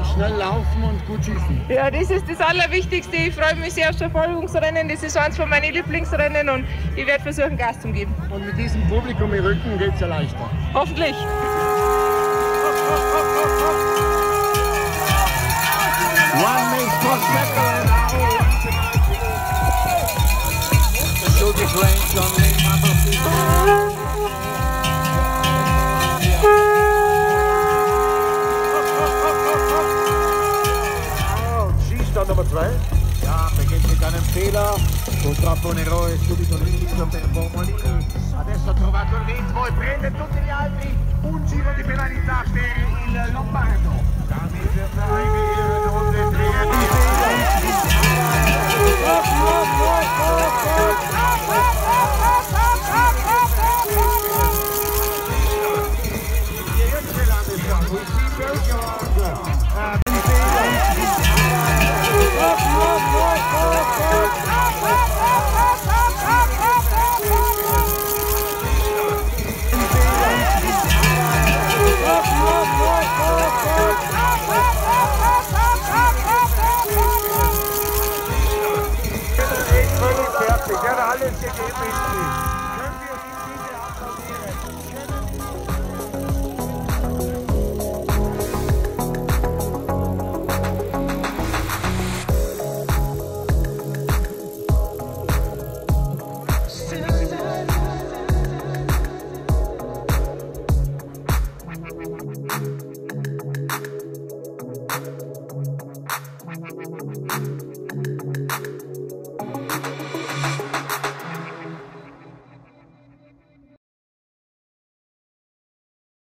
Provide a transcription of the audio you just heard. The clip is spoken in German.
schnell laufen und gut schießen. Ja, das ist das Allerwichtigste. Ich freue mich sehr aufs Verfolgungsrennen. Das ist eines von meinen Lieblingsrennen und ich werde versuchen, Gas zu geben. Und mit diesem Publikum im Rücken geht es ja leichter. Hoffentlich. One makes per second. The shortest range on lane number 15. Schießstand Nummer 2. Ja, beginnt mit einem Fehler. Contrapponerò subito l'inizio per Bomolini. Adesso ha trovato il ritmo e prende tutti gli altri. Un giro di penalità per il Lombardo.